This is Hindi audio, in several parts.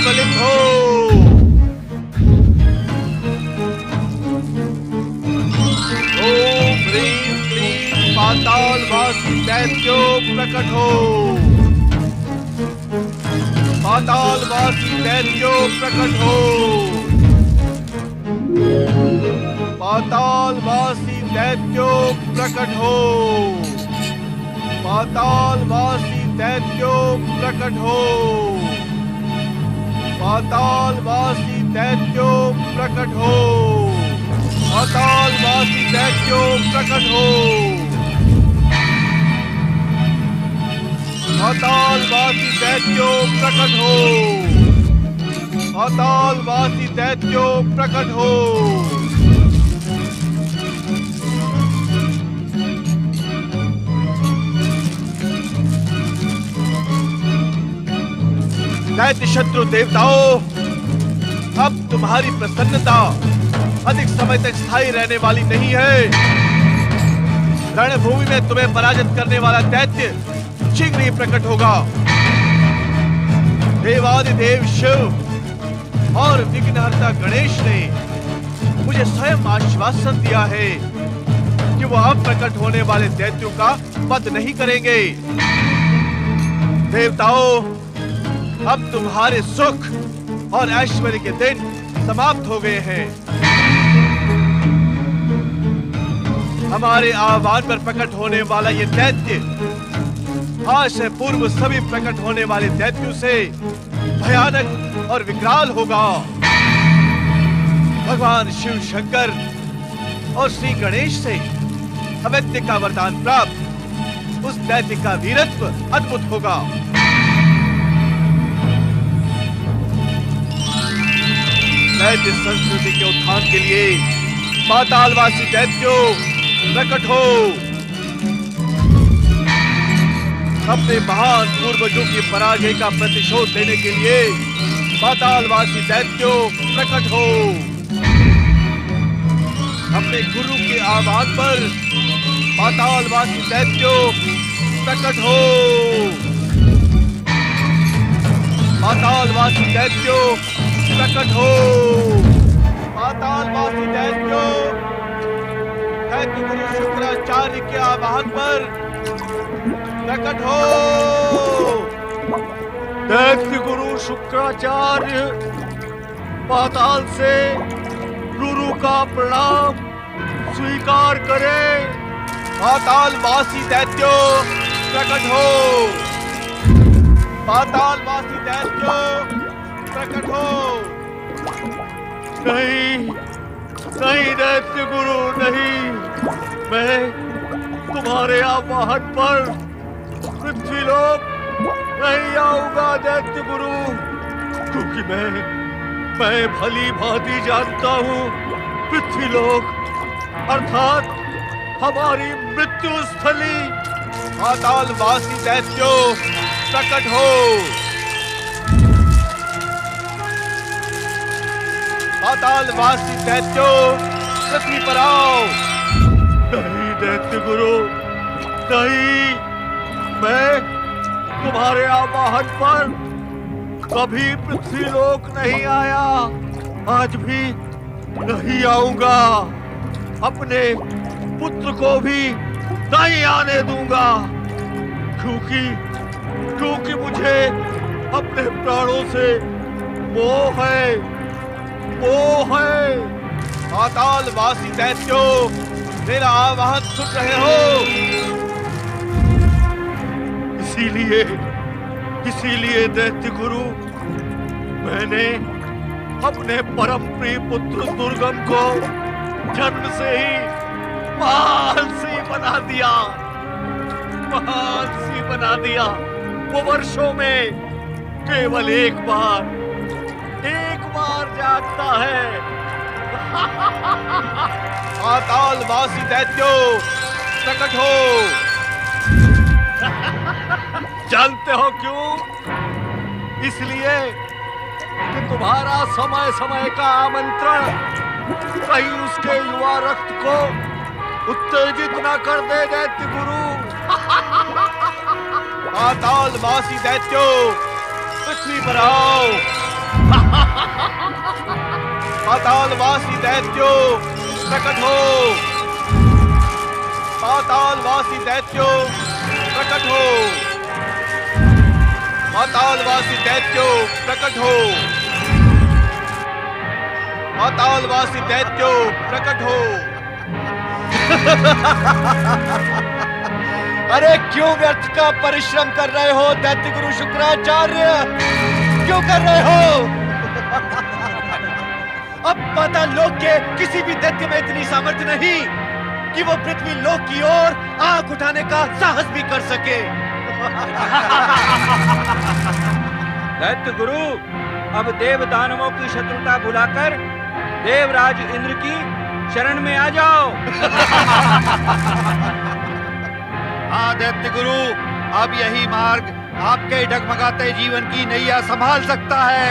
ज्वलित हो। ओम ह्रीं क्लीं पातालवासी दैत्यो प्रकट हो। पातालवासी दैत्यो प्रकट हो। पातालवासी दैत्यो प्रकट हो। पातालवासी दैत्यो प्रकट हो। पातालवासी दैत्यो प्रकट हो। पातालवासी दैत्यो प्रकट हो। पातालवासी दैत्यो प्रकट हो। पातालवासी दैत्यो प्रकट हो। दैत्य शत्रु देवताओं, अब तुम्हारी प्रसन्नता अधिक समय तक स्थायी रहने वाली नहीं है। रणभूमि में तुम्हें पराजित करने वाला दैत्य शीघ्र ही प्रकट होगा। देवादिदेव शिव और विघ्नहर्ता गणेश ने मुझे स्वयं आश्वासन दिया है कि वो अब प्रकट होने वाले दैत्यों का वध नहीं करेंगे। देवताओं, अब तुम्हारे सुख और ऐश्वर्य के दिन समाप्त हो गए हैं। हमारे आह्वान पर प्रकट होने वाला ये दैत्य आज से पूर्व सभी प्रकट होने वाले दैत्यों से भयानक और विकराल होगा। भगवान शिव शंकर और श्री गणेश से अवैध का वरदान प्राप्त उस दैत्य का वीरत्व अद्भुत होगा। दैत्य संस्कृति के उत्थान के लिए पातालवासी दैत्यो प्रकट हो। अपने महान पूर्वजों की पराजय का प्रतिशोध लेने के लिए पातालवासी दैत्यो प्रकट हो। अपने गुरु के आह्वान पर पातालवासी दैत्यो प्रकट हो। पातालवासी दैत्यो प्रकट हो। पातालवासी दैत्यो दैत्य गुरु शुक्राचार्य के आह्वान पर प्रकट हो। दैत्य गुरु शुक्राचार्य पाताल से गुरु का प्रणाम स्वीकार करें। पातालवासी दैत्यो प्रकट हो। पातालवासी दैत्यो प्रकट हो। नहीं नहीं दैत्य गुरु नहीं, मैं तुम्हारे आवाहन पर पृथ्वीलोक नहीं आऊंगा दैत्य गुरु, क्योंकि मैं भली भांति जानता हूँ पृथ्वीलोक अर्थात हमारी मृत्यु स्थली। पातालवासी दैत्यो प्रकट हो। पातालवासी दैत्यो पृथ्वी पर आओ। नहीं दैत्य गुरु नहीं, मैं तुम्हारे आवाहन पर कभी पृथ्वीलोक नहीं आया, आज भी नहीं आऊंगा। अपने पुत्र को भी नहीं आने दूंगा, क्योंकि मुझे अपने प्राणों से मोह है। पातालवासी दैत्यो मेरा आवाहन सुन रहे हो? इसीलिए दैत्य गुरु मैंने अपने परम प्रिय पुत्र दुर्गम को जन्म से ही महान सी बना दिया। वो वर्षों में केवल एक बार जागता है। पातालवासी दैत्यो प्रकट हो। जानते हो क्यों? इसलिए कि तुम्हारा समय समय का आमंत्रण कहीं उसके युवा रक्त को उत्तेजित न कर दे दैत्य गुरु। पातालवासी दैत्यो पृथ्वी पर आओ। पातालवासी दैत्यो प्रकट हो। पातालवासी दैत्यो प्रकट हो। पातालवासी दैत्यो प्रकट हो। पातालवासी दैत्यो प्रकट हो। अरे क्यों व्यर्थ का परिश्रम कर रहे हो दैत्य गुरु शुक्राचार्य? क्यों कर रहे हो? अब पाताल लोक के किसी भी दैत्य में इतनी सामर्थ्य नहीं कि वो पृथ्वी लोक की ओर आंख उठाने का साहस भी कर सके। दैत्य गुरु, अब देव दानवों की शत्रुता भुलाकर देवराज इंद्र की शरण में आ जाओ। हाँ दैत्य गुरु, अब यही मार्ग आपके डगमगाते जीवन की नैया संभाल सकता है।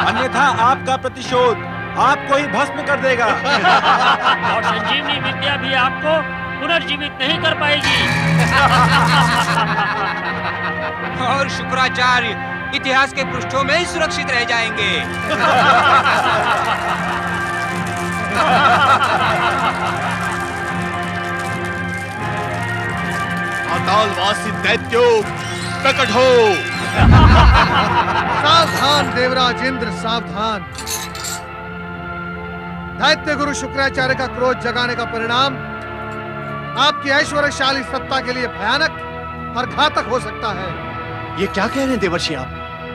अन्यथा आपका प्रतिशोध आपको ही भस्म कर देगा। और संजीवनी विद्या भी आपको पुनर्जीवित नहीं कर पाएगी। और शुक्राचार्य इतिहास के पृष्ठों में ही सुरक्षित रह जाएंगे। पातालवासी दैत्यो प्रकट हो। सावधान देवराज इंद्र, सावधान। दैत्य गुरु शुक्राचार्य का क्रोध जगाने का परिणाम आपकी ऐश्वर्यशाली सत्ता के लिए भयानक और घातक हो सकता है। ये क्या कह रहे हैं देवर्षि आप?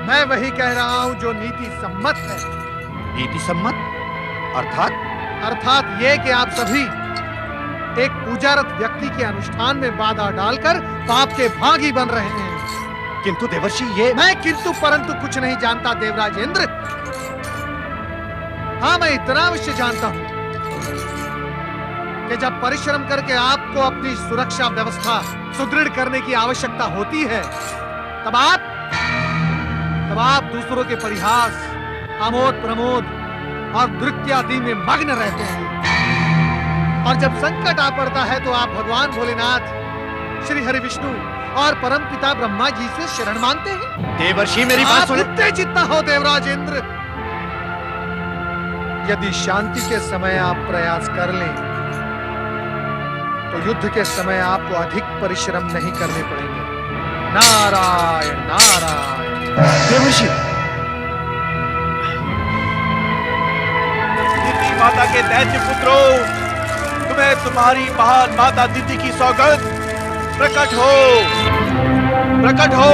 मैं वही कह रहा हूं जो नीति सम्मत है। नीति सम्मत अर्थात ये कि आप सभी एक पूजारत व्यक्ति के अनुष्ठान में बाधा डालकर पाप के भागी बन रहे हैं। किंतु देवर्षि ये मैं किंतु परंतु कुछ नहीं जानता देवराज इंद्र। हाँ, मैं इतना अवश्य जानता हूं कि जब परिश्रम करके आपको अपनी सुरक्षा व्यवस्था सुदृढ़ करने की आवश्यकता होती है, तब आप दूसरों के परिहास, आमोद प्रमोद और नृत्य आदि में मग्न रहते हैं। और जब संकट आ पड़ता है तो आप भगवान भोलेनाथ, श्री हरि विष्णु और परम पिता ब्रह्मा जी से शरण मांगते हैं। देवर्षि मेरी बात सुने। उत्तेजित न हो देवराज इंद्र। यदि शांति के समय आप प्रयास कर लें तो युद्ध के समय आपको अधिक परिश्रम नहीं करने पड़ेंगे। नारायण नारायण। देवर्षि, दिति माता के दैत्य पुत्रों, तुम्हें तुम्हारी महान माता दिति की सौगंध। प्रकट हो, प्रकट हो।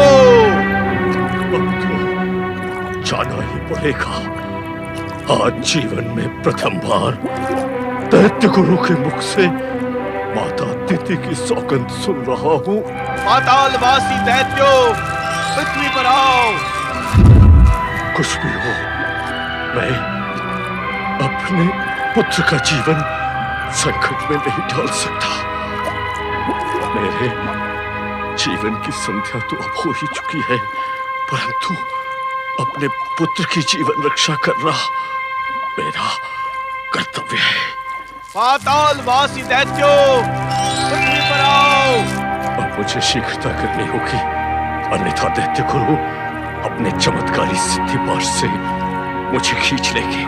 अब तो जाना ही पड़ेगा। आज जीवन में प्रथम बार दैत्य गुरु के मुख से माता दिति की सौगंध सुन रहा हूँ। पातालवासी दैत्यो पृथ्वी पर आओ। कुछ भी हो, मैं अपने पुत्र का जीवन संकट में नहीं डाल सकता। मेरे जीवन की संध्या तो अब हो ही चुकी है, परंतु अपने पुत्र की जीवन रक्षा करना मेरा कर्तव्य है। पातालवासी दैत्यो पृथ्वी पर आओ। अब मुझे शीघ्रता करनी होगी, अन्यथा दैत्य गुरु अपने चमत्कारी सिद्धि पाश से मुझे खींच लेंगे।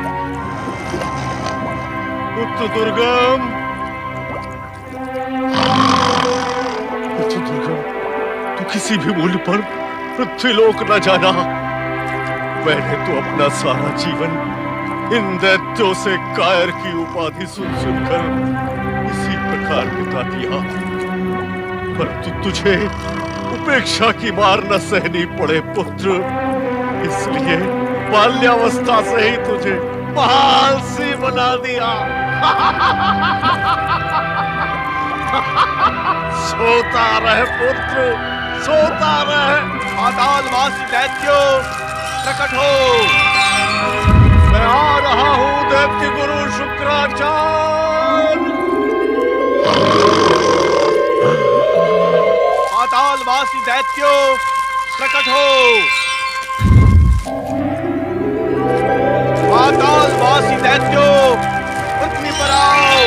पुत्र दुर्गम, पुत्र दुर्गम, तू किसी भी मूल्य पर पृथ्वीलोक न जाना। मैंने तो अपना सारा जीवन इन दैत्यों से कायर की उपाधि सुन सुनकर इसी प्रकार बिता दिया, परंतु तुझे उपेक्षा की मार न सहनी पड़े पुत्र, इसलिए बाल्यावस्था से ही तुझे महालसी बना दिया। सोता रहे पुत्र, सोता रहे। पातालवासी दैत्यो प्रकट हो। मैं आ रहा हूं दैत्य गुरु शुक्राचार्य। पातालवासी दैत्यो प्रकट हो। पातालवासी दैत्यो पृथ्वी पर आओ।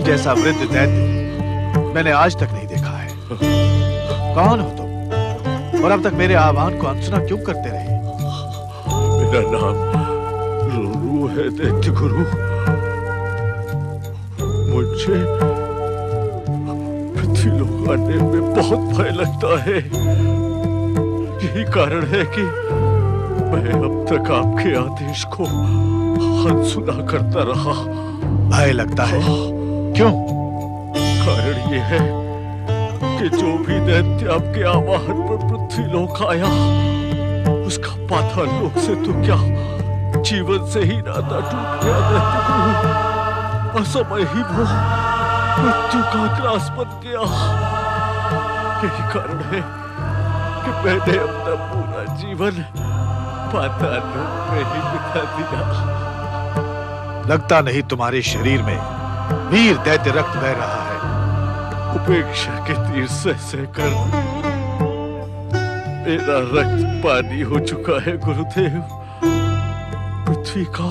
तुम जैसा वृद्ध दैत्य मैंने आज तक नहीं देखा है। कौन हो तुम और अब तक मेरे आह्वान को अनसुना क्यों करते रहे? मेरा नाम रोरू है दैत्य गुरु। मुझे पृथ्वी लोक आने में बहुत भय लगता है। यही कारण है कि मैं अब तक आपके आदेश को अनसुना करता रहा। भय लगता है? क्यों? कारण ये है कि जो भी दैत्य आपके आवाहन पर पृथ्वी लोक आया, उसका पाताल लोक से तो क्या जीवन से ही नाता टूट गया दैत्य गुरु। असमय ही वो मृत्यु का ग्रास बन गया। यही कारण है कि मैंने अपना पूरा जीवन पाताल लोक में ही बिता दिया। लगता नहीं तुम्हारे शरीर में वीर दैत्य रक्त बह रहा है। उपेक्षा के तीर सह सहकर मेरा रक्त पानी हो चुका है गुरुदेव। पृथ्वी का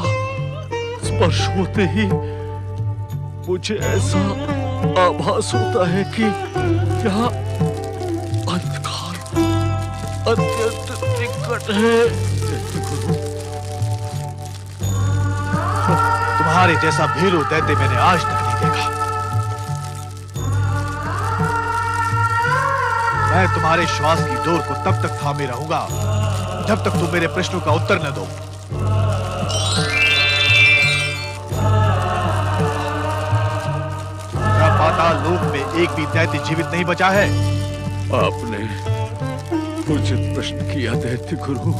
स्पर्श होते ही मुझे ऐसा आभास होता है कि यहाँ अंधकार अत्यंत निकट है। गुरु, तुम्हारे जैसा भीरू दैत्य मैंने आज तक नहीं देखा। मैं तुम्हारे श्वास की डोर को तब तक थामे रहूंगा जब तक तुम मेरे प्रश्नों का उत्तर न दो। क्या पाताल लोक में एक भी दैत्य जीवित नहीं बचा है? आपने उचित प्रश्न किया दैत्य गुरु।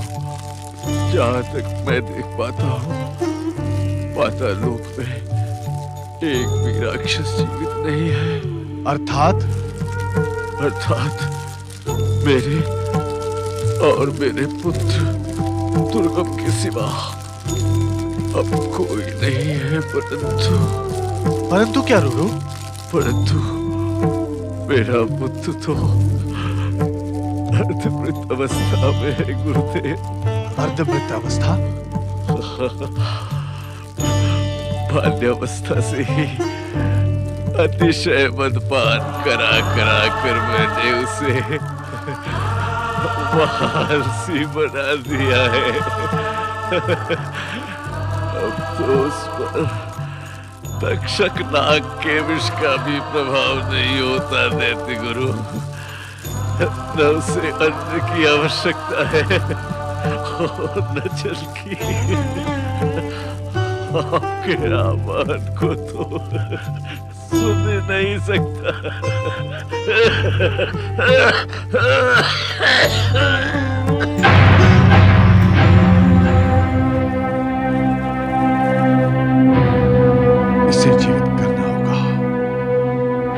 जहां तक मैं देख पाता हूँ, पाताल लोक में एक भी राक्षस जीवित नहीं है। अर्थात मेरे और मेरे पुत्र दुर्गम के सिवा अब कोई नहीं है। परंतु क्या रूरू? परंतु मेरा पुत्र तो अर्धमृत अवस्था में है गुरुदेव। अर्धमृत अवस्था? बाल्यावस्था से ही अतिशय मदपान करा कर मैंने उसे वारसी बना दिया है। अब तो उस पर तक्षक नाग के विष का भी प्रभाव नहीं होता दैत्य गुरु। न उसे अन्न की आवश्यकता है और न जल की। आपके आह्वान को तो सुन नहीं सकता। इसे जीवित करना होगा,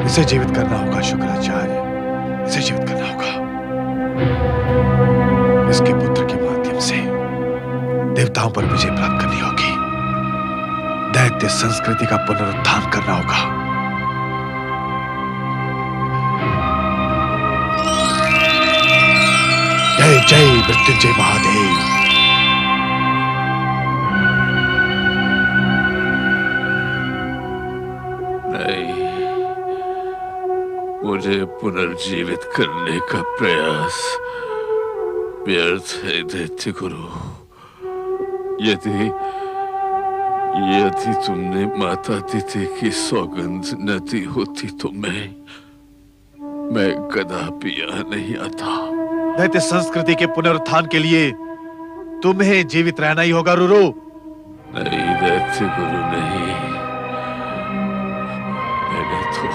इसे जीवित करना होगा शुक्राचार्य, इसे जीवित करना होगा। इसके पुत्र के माध्यम से देवताओं पर विजय प्राप्त करनी होगी। दैत्य संस्कृति का पुनरुत्थान करना होगा। जय जय मृत्युंजय महादेव। नहीं, मुझे पुनर्जीवित करने का प्रयास व्यर्थ है दैत्य गुरु। यदि तुमने माता तिथि की सौगंध न दी होती तो मैं कदापि यहाँ नहीं आता। दैत्य संस्कृति के पुनरुत्थान के लिए तुम्हें जीवित रहना ही होगा रूरू। नहीं दैत्य गुरु नहीं। मैंने तो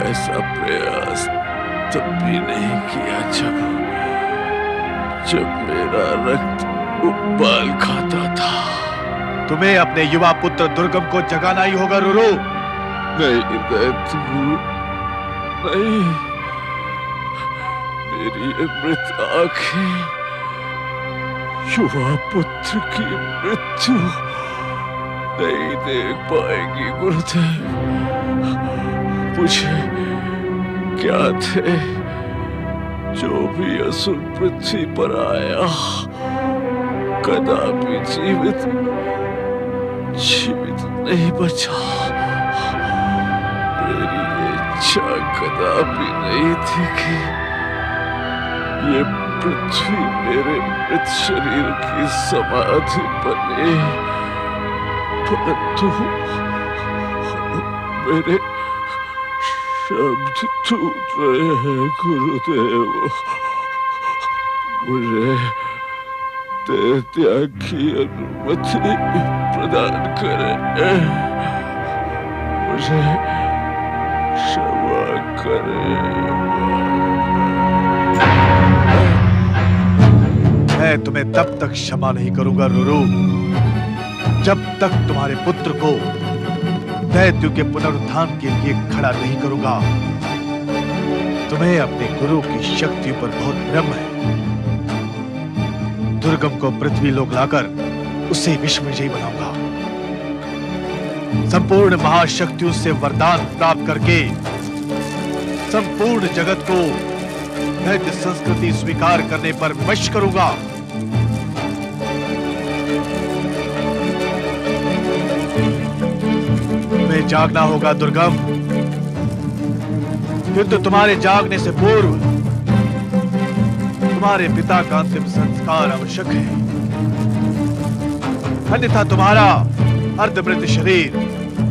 ऐसा प्रयास तब भी नहीं किया जब मेरा रक्त उबाल खाता था। तुम्हें अपने युवा पुत्र दुर्गम को जगाना ही होगा रूरू। नहीं दैत्य गुरु नहीं। मेरी अमृत आंखें युवा पुत्र की मृत्यु नहीं देख पाएगी गुरुदेव। मुझे क्या थे जो भी असुर पृथ्वी पर आया कदापि जीवित नहीं बचा। इच्छा कदापि नहीं थी कि ये पृथ्वी मेरे मृत शरीर की समाधि बने, परंतु मेरे शब्द टूट रहे हैं गुरुदेव। मुझे देह त्याग की अनुमति प्रदान करें, मुझे क्षमा करें। मैं तुम्हें तब तक क्षमा नहीं करूंगा रुरु, जब तक तुम्हारे पुत्र को दैत्यों के पुनरुत्थान के लिए खड़ा नहीं करूंगा। तुम्हें अपने गुरु की शक्ति पर बहुत भ्रम है। दुर्गम को पृथ्वी लोक लाकर उसे विश्व विजयी बनाऊंगा। संपूर्ण महाशक्तियों से वरदान प्राप्त करके संपूर्ण जगत को दैत्य संस्कृति स्वीकार करने पर वश करूंगा। तुम्हें जागना होगा दुर्गम, किंतु तुम्हारे जागने से पूर्व तुम्हारे पिता का अंतिम संस्कार आवश्यक है, अन्यथा तुम्हारा अर्धमृत शरीर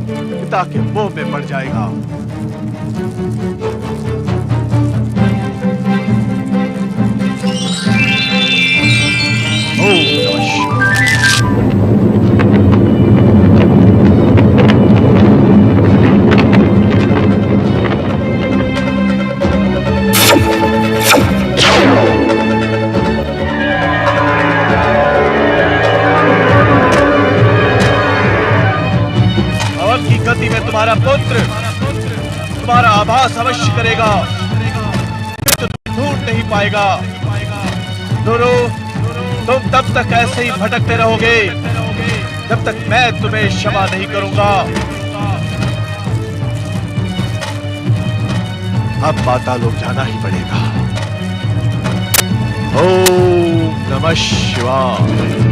पिता के मोह में पड़ जाएगा। ओम नमः शिवाय। गति में तुम्हारा पुत्र तुम्हारा आभास अवश्य करेगा, तो तुम ढूंढ नहीं पाएगा। रुरु, तुम तब तक ऐसे ही भटकते रहोगे जब तक मैं तुम्हें क्षमा नहीं करूंगा। अब पाताल लोक जाना ही पड़ेगा। ओम नमः शिवाय।